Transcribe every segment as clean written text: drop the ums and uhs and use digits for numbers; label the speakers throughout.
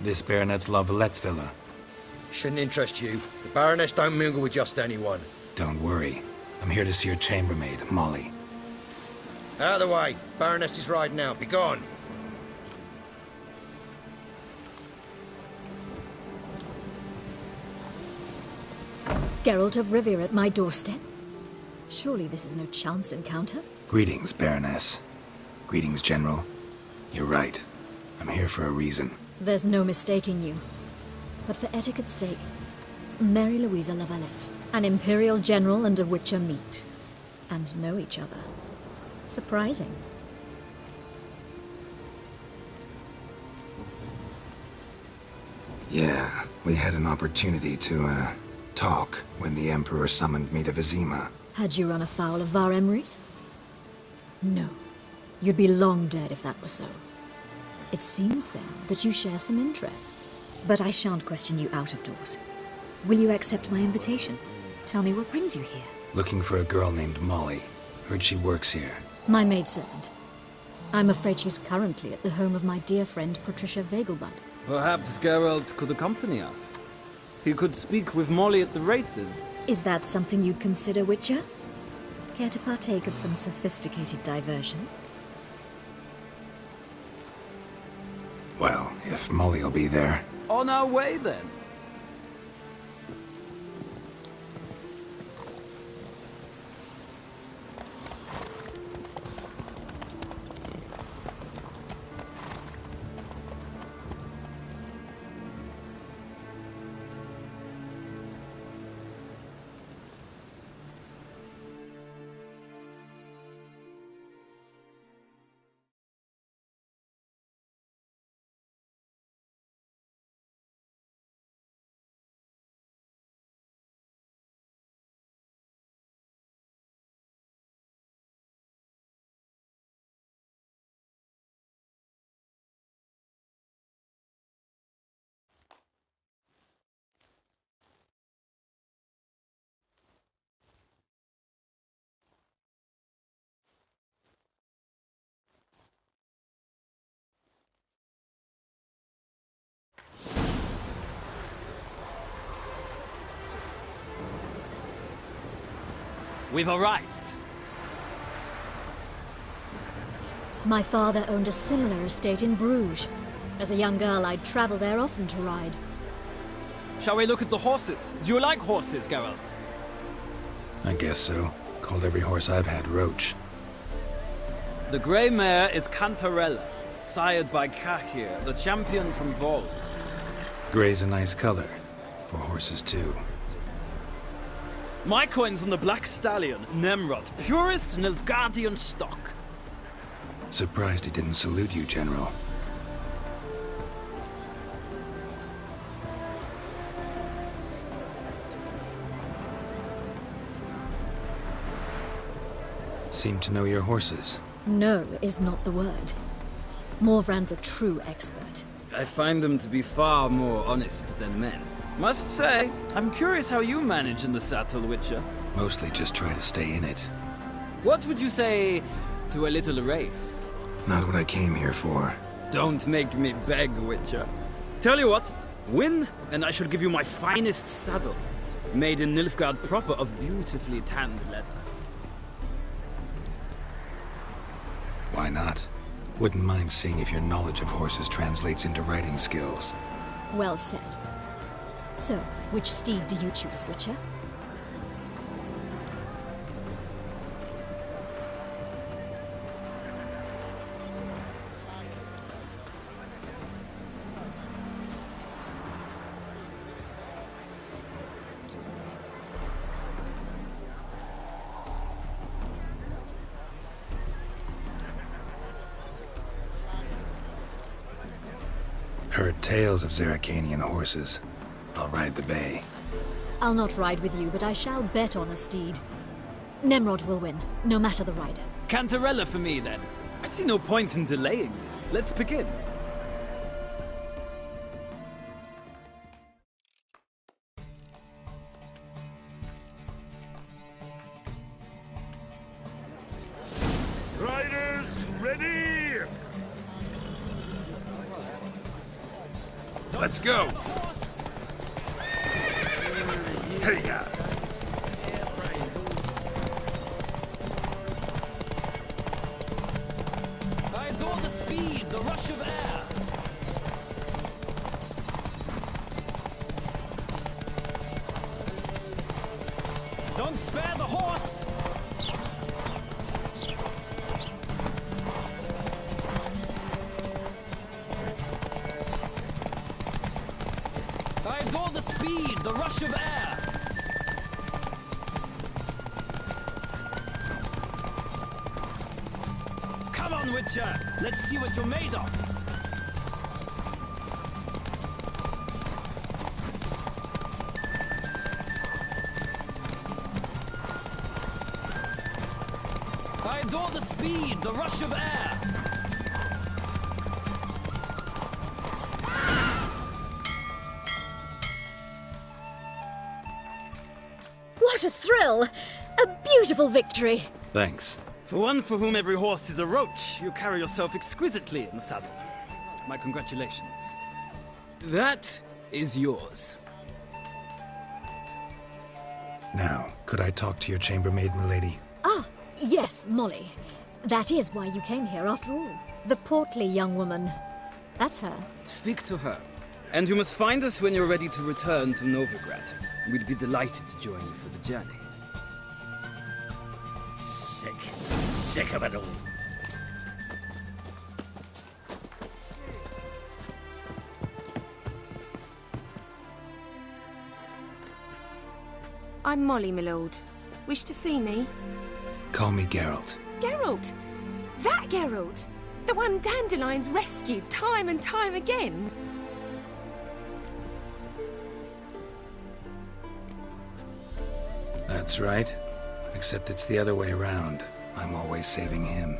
Speaker 1: This Baronet's La Vallette's villa.
Speaker 2: Shouldn't interest you. The Baroness don't mingle with just anyone.
Speaker 1: Don't worry. I'm here to see your chambermaid, Molly.
Speaker 2: Out of the way. Baroness is riding out. Be gone.
Speaker 3: Geralt of Rivia at my doorstep? Surely this is no chance encounter?
Speaker 1: Greetings, Baroness. Greetings, General. You're right. I'm here for a reason.
Speaker 3: There's no mistaking you. But for etiquette's sake, Mary Louisa La Valette, an Imperial General and a Witcher meet. And know each other. Surprising.
Speaker 1: Yeah, we had an opportunity to, talk when the Emperor summoned me to Vizima.
Speaker 3: Had you run afoul of Var Emrys? No. You'd be long dead if that were so. It seems, then, that you share some interests. But I shan't question you out of doors. Will you accept my invitation? Tell me what brings you here.
Speaker 1: Looking for a girl named Molly. Heard she works here.
Speaker 3: My maidservant. I'm afraid she's currently at the home of my dear friend Patricia Vegelbud.
Speaker 4: Perhaps Geralt could accompany us. He could speak with Molly at the races.
Speaker 3: Is that something you'd consider, Witcher? Care to partake of some sophisticated diversion?
Speaker 1: Well, if Molly'll be there.
Speaker 4: On our way, then. We've arrived.
Speaker 3: My father owned a similar estate in Bruges. As a young girl, I'd travel there often to ride.
Speaker 4: Shall we look at the horses? Do you like horses, Geralt?
Speaker 1: I guess so. Called every horse I've had Roach.
Speaker 4: The grey mare is Cantarella, sired by Cahir, the champion from Vol.
Speaker 1: Gray's a nice color. For horses, too.
Speaker 4: My coin's on the Black Stallion, Nemrod, purest Nilfgaardian stock.
Speaker 1: Surprised he didn't salute you, General. Seem to know your horses.
Speaker 3: No is not the word. Morvran's a true expert.
Speaker 4: I find them to be far more honest than men. Must say, I'm curious how you manage in the saddle, Witcher.
Speaker 1: Mostly just try to stay in it.
Speaker 4: What would you say to a little race?
Speaker 1: Not what I came here for.
Speaker 4: Don't make me beg, Witcher. Tell you what, win, and I shall give you my finest saddle. Made in Nilfgaard proper of beautifully tanned leather.
Speaker 1: Why not? Wouldn't mind seeing if your knowledge of horses translates into riding skills.
Speaker 3: Well said. So, which steed do you choose, Witcher?
Speaker 1: Heard tales of Zeracanian horses. I'll ride the bay.
Speaker 3: I'll not ride with you, but I shall bet on a steed. Nemrod will win, no matter the rider.
Speaker 4: Cantarella for me, then. I see no point in delaying this. Let's begin.
Speaker 5: Riders, ready!
Speaker 1: Let's go! Hey-ya!
Speaker 4: I adore the speed, the rush of air. Don't spare the horse! I adore the speed, the rush of air. Come on, Witcher! Let's see what you're made of! I adore the speed, the rush of air!
Speaker 3: What a thrill! A beautiful victory!
Speaker 1: Thanks.
Speaker 4: For one for whom every horse is a roach, you carry yourself exquisitely in the saddle. My congratulations. That is yours.
Speaker 1: Now, could I talk to your chambermaid, milady?
Speaker 3: Ah, yes, Molly. That is why you came here after all. The portly young woman. That's her.
Speaker 4: Speak to her. And you must find us when you're ready to return to Novigrad. We'd be delighted to join you for the journey.
Speaker 2: Sick of it all.
Speaker 5: I'm Molly, my lord. Wish to see me?
Speaker 1: Call me Geralt.
Speaker 5: Geralt! That Geralt! The one Dandelion's rescued time and time again!
Speaker 1: That's right. Except it's the other way around. I'm always saving him.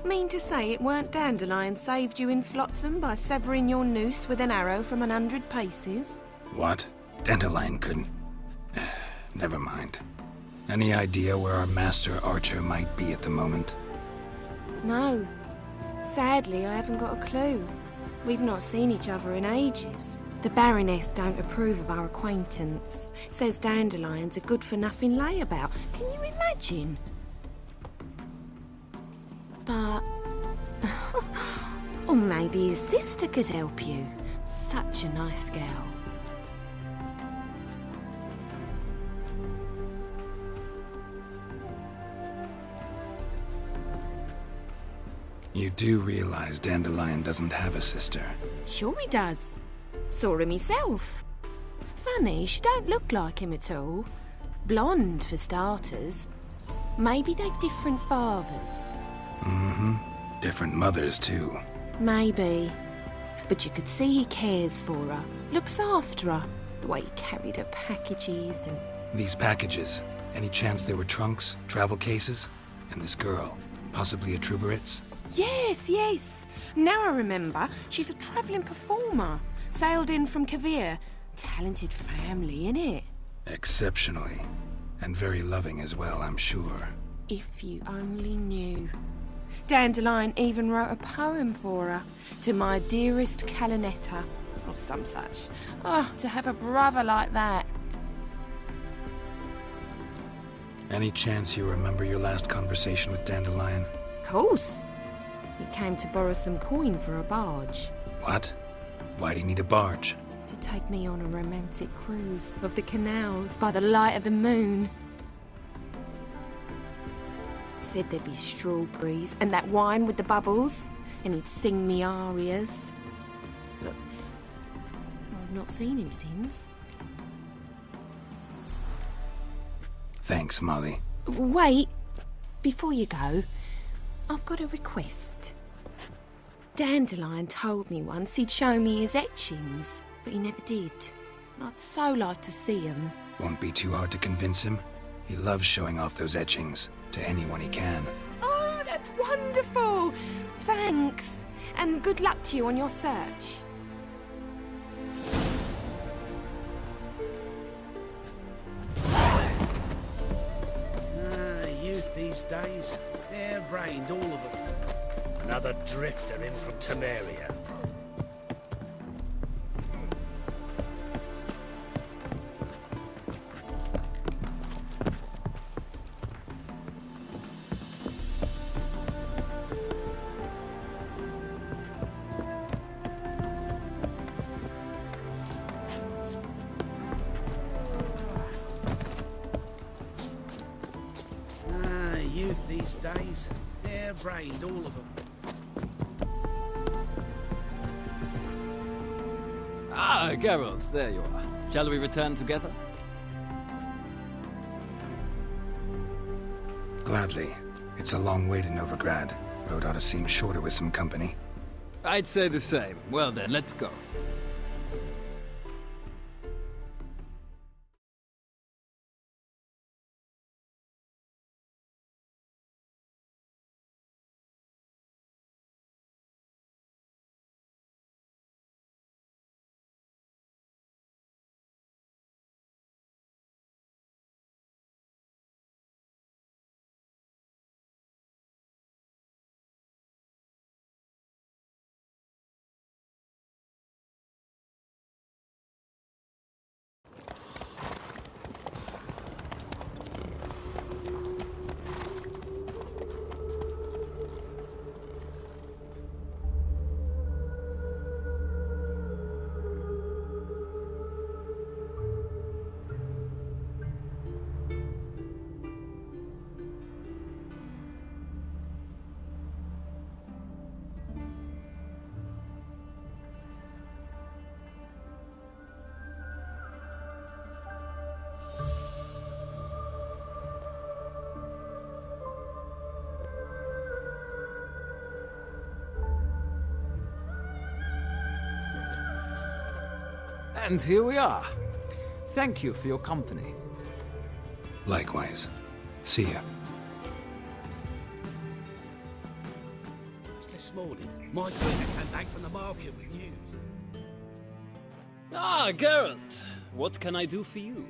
Speaker 5: Mean to say it weren't Dandelion saved you in Flotsam by severing your noose with an arrow from 100 paces?
Speaker 1: What? Dandelion couldn't... Never mind. Any idea where our master archer might be at the moment?
Speaker 5: No. Sadly, I haven't got a clue. We've not seen each other in ages. The Baroness don't approve of our acquaintance. Says Dandelion's a good-for-nothing layabout. Can you imagine? But... or maybe his sister could help you. Such a nice girl.
Speaker 1: You do realize Dandelion doesn't have a sister.
Speaker 5: Sure he does. Saw him himself. Funny, she don't look like him at all. Blonde, for starters. Maybe they've different fathers.
Speaker 1: Different mothers, too.
Speaker 5: Maybe. But you could see he cares for her. Looks after her. The way he carried her packages and...
Speaker 1: These packages, any chance they were trunks, travel cases? And this girl, possibly a Truberitz?
Speaker 5: Yes, yes. Now I remember. She's a travelling performer. Sailed in from Kavir. Talented family, innit?
Speaker 1: Exceptionally. And very loving as well, I'm sure.
Speaker 5: If you only knew. Dandelion even wrote a poem for her. To my dearest Calinetta. Or some such. Oh, to have a brother like that.
Speaker 1: Any chance you remember your last conversation with Dandelion?
Speaker 5: Course. He came to borrow some coin for a barge.
Speaker 1: What? Why do you need a barge?
Speaker 5: To take me on a romantic cruise of the canals by the light of the moon. Said there'd be strawberries and that wine with the bubbles, and he'd sing me arias. But I've not seen him since.
Speaker 1: Thanks, Molly.
Speaker 5: Wait, before you go, I've got a request. Dandelion told me once he'd show me his etchings, but he never did. And I'd so like to see them.
Speaker 1: Won't be too hard to convince him. He loves showing off those etchings to anyone he can.
Speaker 5: Oh, that's wonderful! Thanks, and good luck to you on your search.
Speaker 6: Youth these days, hair-brained, all of them. Another drifter in from Temeria. these days. Hair-brained, all of them.
Speaker 4: Ah, Geralt, there you are. Shall we return together?
Speaker 1: Gladly. It's a long way to Novigrad. Road ought to seem shorter with some company.
Speaker 4: I'd say the same. Well then, let's go. And here we are. Thank you for your company.
Speaker 1: Likewise. See ya.
Speaker 6: This morning, my cleaner came back from the market with news.
Speaker 4: Ah, Geralt. What can I do for you?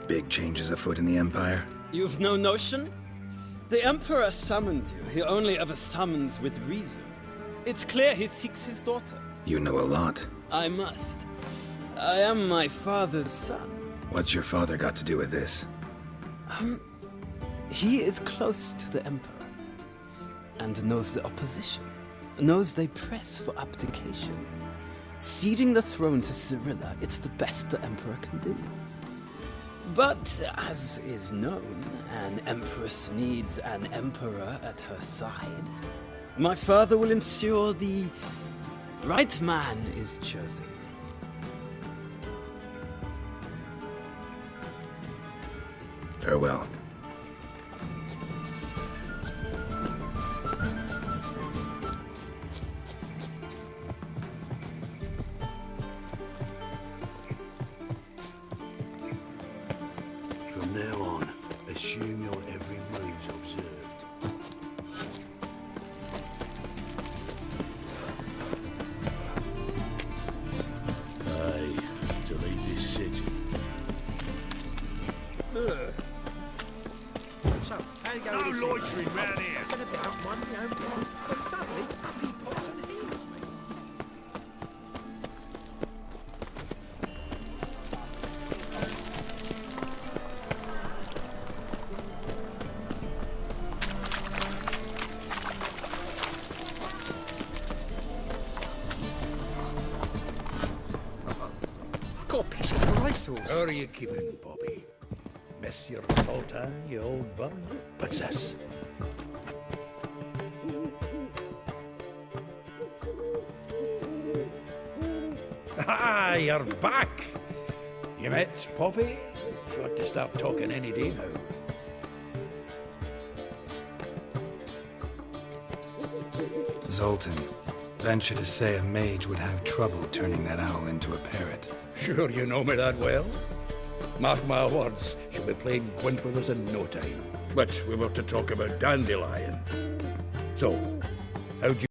Speaker 1: Big changes afoot in the Empire.
Speaker 4: You've no notion? The Emperor summoned you. He only ever summons with reason. It's clear he seeks his daughter.
Speaker 1: You know a lot.
Speaker 4: I must. I am my father's son.
Speaker 1: What's your father got to do with this?
Speaker 4: He is close to the Emperor. And knows the opposition. Knows they press for abdication. Ceding the throne to Cirilla, it's the best the Emperor can do. But, as is known, an Empress needs an Emperor at her side. My father will ensure the right man is chosen.
Speaker 1: Farewell.
Speaker 6: From now on, assume your every move's observed. Aye, to leave this city. So, how you going? No loitering round here. I'm gonna be out one my own place, but suddenly, ugly pots and heels, mate.
Speaker 2: Got a piece of racehorse.
Speaker 6: How are you keeping, Bobby? Monsieur Sultan, you old bum? Princess. Ah, you're back. You met Poppy? Sure to start talking any day now.
Speaker 1: Zoltan. Venture to say a mage would have trouble turning that owl into a parrot.
Speaker 6: Sure you know me that well. Mark my words, she'll be playing Gwent with us in no time. But we were to talk about Dandelion. So, how'd you...